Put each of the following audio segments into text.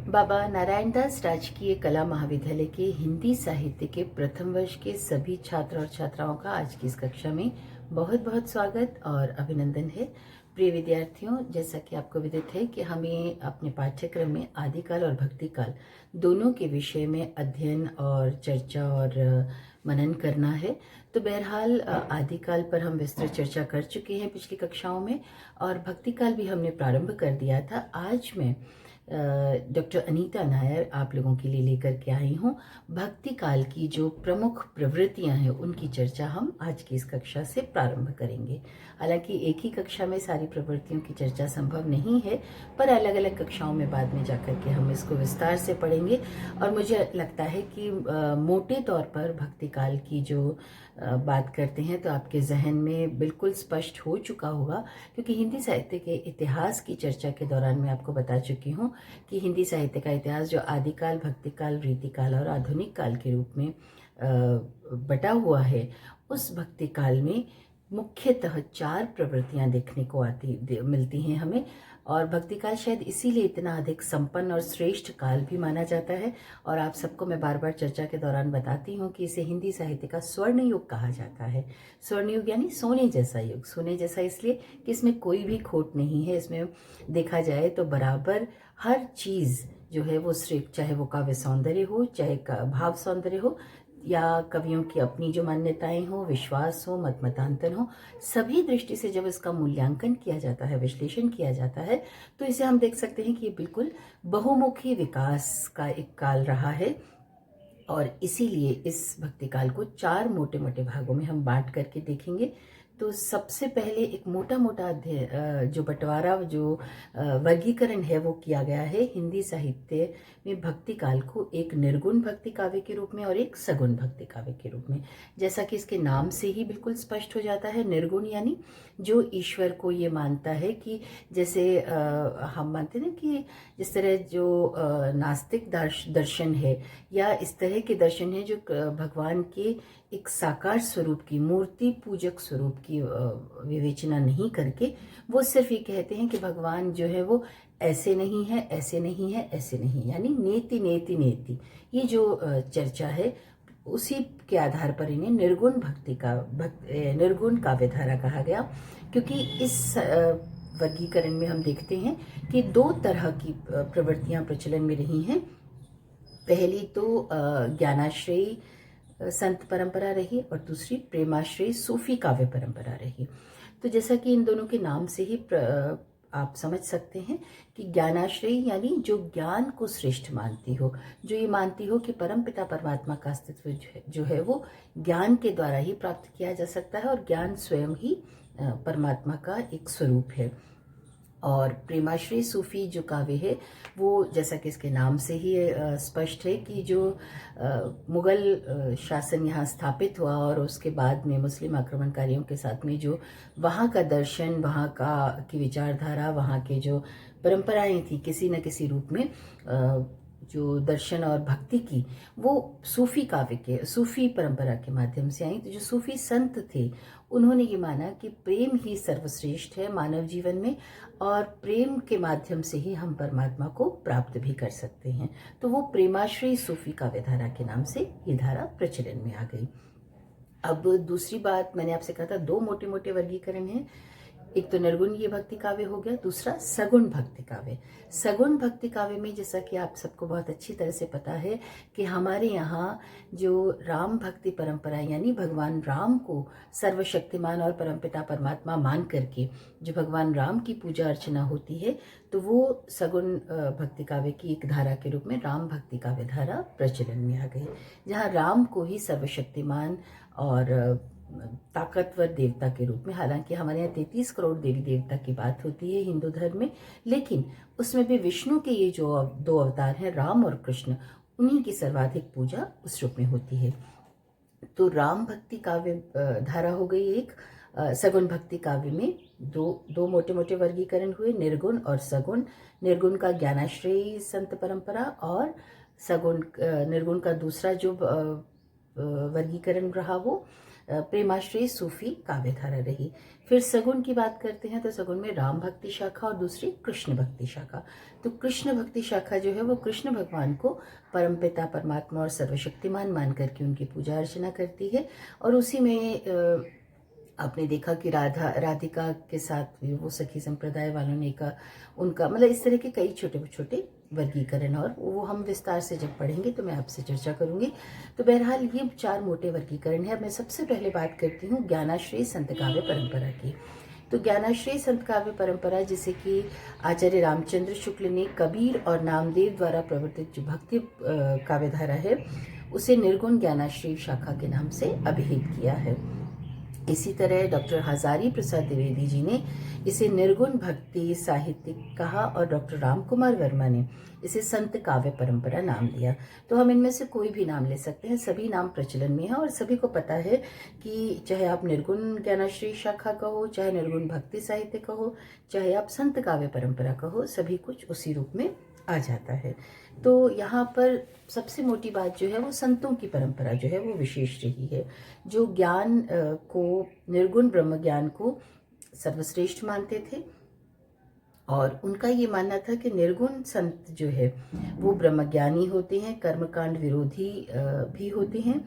बाबा नारायण दास राजकीय कला महाविद्यालय के हिंदी साहित्य के प्रथम वर्ष के सभी छात्र और छात्राओं का आज की इस कक्षा में बहुत बहुत स्वागत और अभिनंदन है। प्रिय विद्यार्थियों, जैसा कि आपको विदित है कि हमें अपने पाठ्यक्रम में आदिकाल और भक्तिकाल दोनों के विषय में अध्ययन और चर्चा और मनन करना है। तो बहरहाल आदिकाल पर हम विस्तृत चर्चा कर चुके हैं पिछली कक्षाओं में और भक्तिकाल भी हमने प्रारंभ कर दिया था। आज मैं डॉक्टर अनीता नायर आप लोगों के लिए लेकर के आई हूँ। भक्ति काल की जो प्रमुख प्रवृत्तियां हैं उनकी चर्चा हम आज की इस कक्षा से प्रारंभ करेंगे। हालांकि एक ही कक्षा में सारी प्रवृत्तियों की चर्चा संभव नहीं है, पर अलग अलग कक्षाओं में बाद में जाकर के हम इसको विस्तार से पढ़ेंगे। और मुझे लगता है कि मोटे तौर पर भक्ति काल की जो बात करते हैं तो आपके जहन में बिल्कुल स्पष्ट हो चुका होगा, क्योंकि हिंदी साहित्य के इतिहास की चर्चा के दौरान मैं आपको बता चुकी हूँ कि हिंदी साहित्य का इतिहास जो आदिकाल, भक्तिकाल, रीतिकाल और आधुनिक काल के रूप में बटा हुआ है, उस भक्ति काल में मुख्यतः 4 प्रवृत्तियां देखने को मिलती हैं हमें। और भक्ति काल शायद इसीलिए इतना अधिक संपन्न और श्रेष्ठ काल भी माना जाता है। और आप सबको मैं बार बार चर्चा के दौरान बताती हूँ कि इसे हिंदी साहित्य का स्वर्ण युग कहा जाता है। स्वर्ण युग यानी सोने जैसा युग। सोने जैसा इसलिए कि इसमें कोई भी खोट नहीं है। इसमें देखा जाए तो बराबर हर चीज़ जो है वो श्रेष्ठ, चाहे वो काव्य सौंदर्य हो, चाहे भाव सौंदर्य हो, या कवियों की अपनी जो मान्यताएं हो, विश्वास हो, मत मतांतर हो, सभी दृष्टि से जब इसका मूल्यांकन किया जाता है, विश्लेषण किया जाता है, तो इसे हम देख सकते हैं कि ये बिल्कुल बहुमुखी विकास का एक काल रहा है। और इसीलिए इस भक्ति काल को 4 मोटे मोटे भागों में हम बांट करके देखेंगे। तो सबसे पहले एक मोटा मोटा जो बंटवारा, जो वर्गीकरण है वो किया गया है हिंदी साहित्य में भक्ति काल को एक निर्गुण भक्ति काव्य के रूप में और एक सगुण भक्ति काव्य के रूप में। जैसा कि इसके नाम से ही बिल्कुल स्पष्ट हो जाता है, निर्गुण यानी जो ईश्वर को ये मानता है कि जैसे हम मानते हैं कि जिस तरह जो नास्तिक दर्शन है या इस तरह के दर्शन है जो भगवान के एक साकार स्वरूप की, मूर्ति पूजक स्वरूप की विवेचना नहीं करके वो सिर्फ ये कहते हैं कि भगवान जो है वो ऐसे नहीं है, ऐसे नहीं है, ऐसे नहीं, यानी नेति नेति नेति, ये जो चर्चा है उसी के आधार पर इन्हें निर्गुण निर्गुण काव्यधारा कहा गया। क्योंकि इस वर्गीकरण में हम देखते हैं कि 2 तरह की प्रवृत्तियां प्रचलन में रही हैं। पहली तो ज्ञानाश्रयी संत परंपरा रही और दूसरी प्रेमाश्रयी सूफी काव्य परंपरा रही। तो जैसा कि इन दोनों के नाम से ही आप समझ सकते हैं कि ज्ञानाश्रयी यानी जो ज्ञान को श्रेष्ठ मानती हो, जो ये मानती हो कि परमपिता परमात्मा का अस्तित्व जो है वो ज्ञान के द्वारा ही प्राप्त किया जा सकता है और ज्ञान स्वयं ही परमात्मा का एक स्वरूप है। और प्रेमाश्रयी सूफी जो काव्य है वो जैसा कि इसके नाम से ही स्पष्ट है कि जो मुगल शासन यहाँ स्थापित हुआ और उसके बाद में मुस्लिम आक्रमणकारियों के साथ में जो वहाँ का दर्शन, वहाँ का की विचारधारा, वहाँ के जो परंपराएं थी, किसी न किसी रूप में जो दर्शन और भक्ति की, वो सूफी काव्य के, सूफी परंपरा के माध्यम से आई। तो जो सूफी संत थे उन्होंने ये माना कि प्रेम ही सर्वश्रेष्ठ है मानव जीवन में और प्रेम के माध्यम से ही हम परमात्मा को प्राप्त भी कर सकते हैं। तो वो प्रेमाश्रयी सूफी काव्यधारा के नाम से ये धारा प्रचलन में आ गई। अब दूसरी बात, मैंने आपसे कहा था 2 मोटे मोटे वर्गीकरण हैं। एक तो निर्गुण ये भक्ति काव्य हो गया, दूसरा सगुण भक्ति काव्य। सगुण भक्ति काव्य में जैसा कि आप सबको बहुत अच्छी तरह से पता है कि हमारे यहाँ जो राम भक्ति परंपरा यानी भगवान राम को सर्वशक्तिमान और परमपिता परमात्मा मान करके जो भगवान राम की पूजा अर्चना होती है, तो वो सगुण भक्ति काव्य की एक धारा के रूप में राम भक्ति काव्य धारा प्रचलन में आ गई, जहाँ राम को ही सर्वशक्तिमान और ताकतवर देवता के रूप में, हालांकि हमारे यहाँ 33 करोड़ देवी देवता की बात होती है हिंदू धर्म में, लेकिन उसमें भी विष्णु के ये जो 2 अवतार हैं राम और कृष्ण, उन्हीं की सर्वाधिक पूजा उस रूप में होती है। तो राम भक्ति काव्य धारा हो गई एक। सगुण भक्ति काव्य में दो मोटे मोटे वर्गीकरण हुए, निर्गुण और सगुण। निर्गुण का ज्ञानाश्रयी संत परंपरा और सगुण निर्गुण का दूसरा जो वर्गीकरण रहा वो प्रेमाश्रयी सूफी काव्यधारा रही। फिर सगुन की बात करते हैं तो सगुन में राम भक्ति शाखा और दूसरी कृष्ण भक्ति शाखा। तो कृष्ण भक्ति शाखा जो है वो कृष्ण भगवान को परमपिता परमात्मा और सर्वशक्तिमान मान करके उनकी पूजा अर्चना करती है। और उसी में आपने देखा कि राधिका के साथ भी वो सखी संप्रदाय वालों ने का उनका मतलब इस तरह के कई छोटे छोटे वर्गीकरण, और वो हम विस्तार से जब पढ़ेंगे तो मैं आपसे चर्चा करूंगी। तो बहरहाल ये 4 मोटे वर्गीकरण है। मैं सबसे पहले बात करती हूँ ज्ञानाश्रय संत काव्य परंपरा की। तो ज्ञानाश्रय संत काव्य परंपरा, जिसे कि आचार्य रामचंद्र शुक्ल ने कबीर और नामदेव द्वारा प्रवर्तित जो भक्ति काव्यधारा है उसे निर्गुण ज्ञानाश्रय शाखा के नाम से अभिहित किया है। इसी तरह डॉक्टर हजारी प्रसाद द्विवेदी जी ने इसे निर्गुण भक्ति साहित्यिक कहा और डॉक्टर रामकुमार वर्मा ने इसे संत काव्य परंपरा नाम दिया। तो हम इनमें से कोई भी नाम ले सकते हैं, सभी नाम प्रचलन में है और सभी को पता है कि चाहे आप निर्गुण ज्ञानाश्रय शाखा कहो, चाहे निर्गुण भक्ति साहित्य कहो, चाहे आप संत काव्य परंपरा कहो, सभी कुछ उसी रूप में आ जाता है। तो यहाँ पर सबसे मोटी बात जो है वो संतों की परंपरा जो है वो विशेष रही है, जो ज्ञान को, निर्गुण ब्रह्म ज्ञान को सर्वश्रेष्ठ मानते थे। और उनका ये मानना था कि निर्गुण संत जो है वो ब्रह्मज्ञानी होते हैं, कर्मकांड विरोधी भी होते हैं,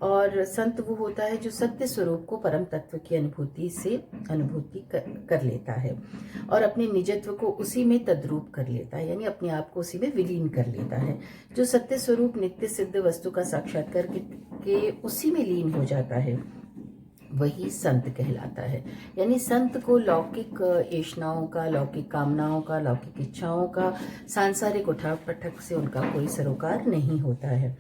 और संत वो होता है जो सत्य स्वरूप को, परम तत्व की अनुभूति कर लेता है और अपने निजत्व को उसी में तद्रूप कर लेता है, यानी अपने आप को उसी में विलीन कर लेता है। जो सत्य स्वरूप नित्य सिद्ध वस्तु का साक्षात्कार के उसी में लीन हो जाता है वही संत कहलाता है। यानी संत को लौकिक ऐष्णाओं का, लौकिक कामनाओं का, लौकिक इच्छाओं का, सांसारिक उठक पटक से उनका कोई सरोकार नहीं होता है।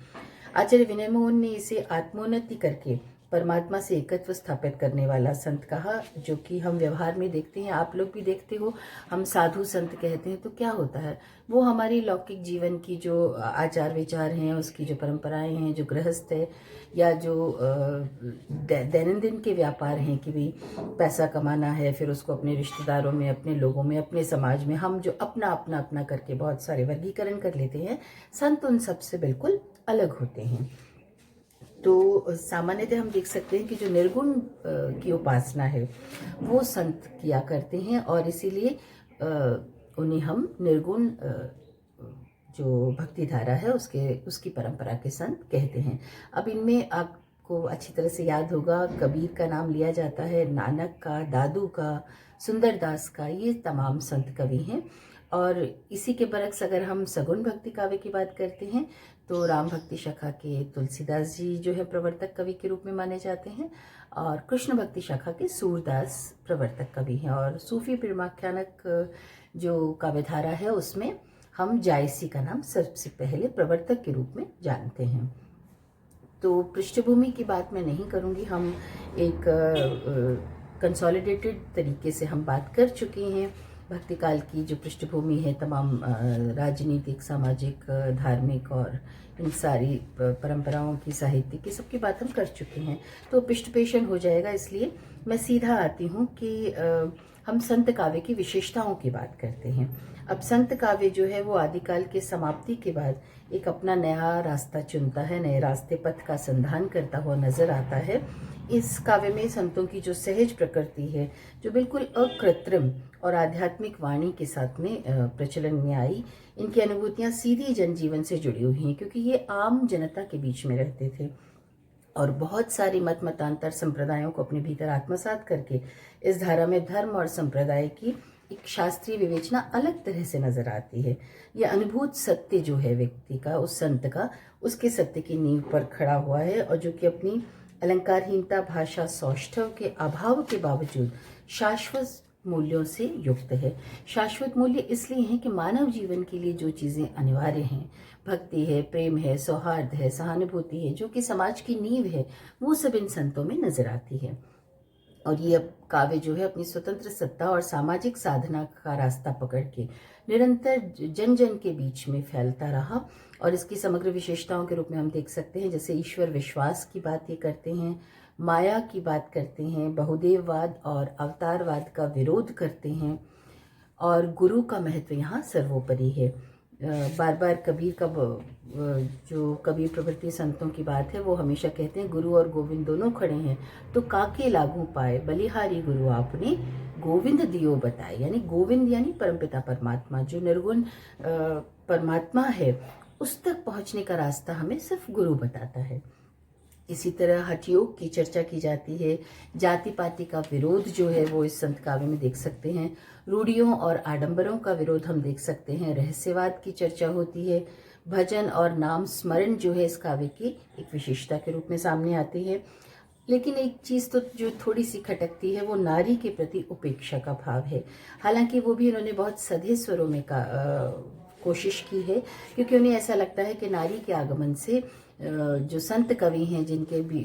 आचार्य विनय मोहन ने इसे आत्मोन्नति करके परमात्मा से एकत्व स्थापित करने वाला संत कहा, जो कि हम व्यवहार में देखते हैं, आप लोग भी देखते हो। हम साधु संत कहते हैं तो क्या होता है, वो हमारी लौकिक जीवन की जो आचार विचार हैं, उसकी जो परंपराएं हैं, जो गृहस्थ है या जो दैनंदिन के व्यापार हैं कि भाई पैसा कमाना है, फिर उसको अपने रिश्तेदारों में, अपने लोगों में, अपने समाज में हम जो अपना अपना अपना करके बहुत सारे वर्गीकरण कर लेते हैं, संत उन सब से बिल्कुल अलग होते हैं। तो सामान्यतः हम देख सकते हैं कि जो निर्गुण की उपासना है वो संत किया करते हैं और इसीलिए उन्हें हम निर्गुण जो भक्ति धारा है उसकी परंपरा के संत कहते हैं। अब इनमें आपको अच्छी तरह से याद होगा, कबीर का नाम लिया जाता है, नानक का, दादू का, सुंदरदास का, ये तमाम संत कवि हैं। और इसी के बरक्स अगर हम सगुण भक्ति काव्य की बात करते हैं तो राम भक्ति शाखा के तुलसीदास जी जो है प्रवर्तक कवि के रूप में माने जाते हैं, और कृष्ण भक्ति शाखा के सूरदास प्रवर्तक कवि हैं। और सूफी प्रेमाख्यानक जो काव्यधारा है उसमें हम जायसी का नाम सबसे पहले प्रवर्तक के रूप में जानते हैं। तो पृष्ठभूमि की बात मैं नहीं करूंगी, हम एक कंसोलिडेटेड तरीके से हम बात कर चुके हैं। भक्ति काल की जो पृष्ठभूमि है, तमाम राजनीतिक, सामाजिक, धार्मिक और इन सारी परंपराओं की, साहित्य की, सबकी बात हम कर चुके हैं, तो पृष्ठपेषण हो जाएगा। इसलिए मैं सीधा आती हूँ कि हम संत काव्य की विशेषताओं की बात करते हैं। अब संत काव्य जो है वो आदिकाल के समाप्ति के बाद एक अपना नया रास्ता चुनता है, नए रास्ते पथ का संधान करता हुआ नजर आता है। इस काव्य में संतों की जो सहज प्रकृति है, जो बिल्कुल अकृत्रिम और आध्यात्मिक वाणी के साथ में प्रचलन में आई, इनकी अनुभूतियां सीधी जनजीवन से जुड़ी हुई हैं, क्योंकि ये आम जनता के बीच में रहते थे और बहुत सारी मतांतर संप्रदायों को अपने भीतर आत्मसात करके इस धारा में धर्म और संप्रदाय की एक शास्त्रीय विवेचना अलग तरह से नजर आती है। यह अनुभूत सत्य जो है व्यक्ति का, उस संत का, उसके सत्य की नींव पर खड़ा हुआ है और जो कि अपनी अलंकारहीनता, भाषा, सौष्ठव के अभाव के बावजूद शाश्वत मूल्यों से युक्त है। शाश्वत मूल्य इसलिए हैं कि मानव जीवन के लिए जो चीजें अनिवार्य हैं, भक्ति है, प्रेम है, सौहार्द है, सहानुभूति है, जो कि समाज की नींव है, वो सब इन संतों में नजर आती है। और ये काव्य जो है अपनी स्वतंत्र सत्ता और सामाजिक साधना का रास्ता पकड़ के निरंतर जन जन के बीच में फैलता रहा। और इसकी समग्र विशेषताओं के रूप में हम देख सकते हैं, जैसे ईश्वर विश्वास की बात ये करते हैं, माया की बात करते हैं, बहुदेववाद और अवतारवाद का विरोध करते हैं, और गुरु का महत्व यहाँ सर्वोपरि है। बार बार कबीर का जो कबीर प्रभृति संतों की बात है वो हमेशा कहते हैं गुरु और गोविंद दोनों खड़े हैं तो काके लागू पाए, बलिहारी गुरु आपने गोविंद दियो बताए। यानी गोविंद यानी परमपिता परमात्मा, जो निर्गुण परमात्मा है, उस तक पहुंचने का रास्ता हमें सिर्फ गुरु बताता है। इसी तरह हठ योग की चर्चा की जाती है। जाति पाति का विरोध जो है वो इस संत काव्य में देख सकते हैं। रूढ़ियों और आडंबरों का विरोध हम देख सकते हैं। रहस्यवाद की चर्चा होती है। भजन और नाम स्मरण जो है इस काव्य की एक विशेषता के रूप में सामने आती है। लेकिन एक चीज़ तो जो थोड़ी सी खटकती है वो नारी के प्रति उपेक्षा का भाव है। हालांकि वो भी इन्होंने बहुत सधे स्वरों में कोशिश की है, क्योंकि उन्हें ऐसा लगता है कि नारी के आगमन से जो संत कवि हैं जिनके भी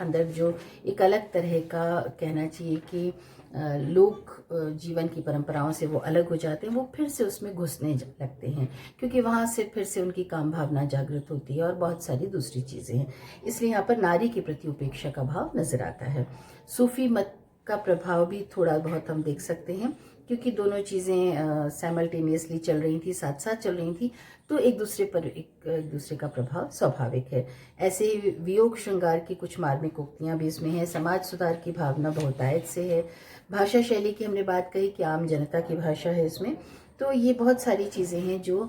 अंदर जो एक अलग तरह का कहना चाहिए कि लोक जीवन की परंपराओं से वो अलग हो जाते हैं, वो फिर से उसमें घुसने लगते हैं, क्योंकि वहाँ से फिर से उनकी काम भावना जागृत होती है और बहुत सारी दूसरी चीज़ें हैं। इसलिए यहाँ पर नारी के प्रति उपेक्षा का भाव नजर आता है। सूफी मत का प्रभाव भी थोड़ा बहुत हम देख सकते हैं, क्योंकि दोनों चीज़ें साइमल्टेनियसली चल रही थी, साथ साथ चल रही थी, तो एक दूसरे का प्रभाव स्वाभाविक है। ऐसे ही वियोग श्रृंगार की कुछ मार्मिक उक्तियां भी इसमें हैं। समाज सुधार की भावना बहुतायत से है। भाषा शैली की हमने बात कही कि आम जनता की भाषा है इसमें। तो ये बहुत सारी चीज़ें हैं जो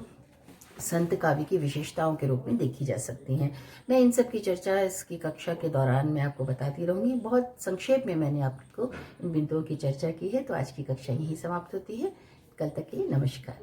संत काव्य की विशेषताओं के रूप में देखी जा सकती हैं। मैं इन सब की चर्चा इसकी कक्षा के दौरान मैं आपको बताती रहूँगी। बहुत संक्षेप में मैंने आपको इन बिंदुओं की चर्चा की है। तो आज की कक्षा यहीं समाप्त होती है। कल तक के लिए नमस्कार।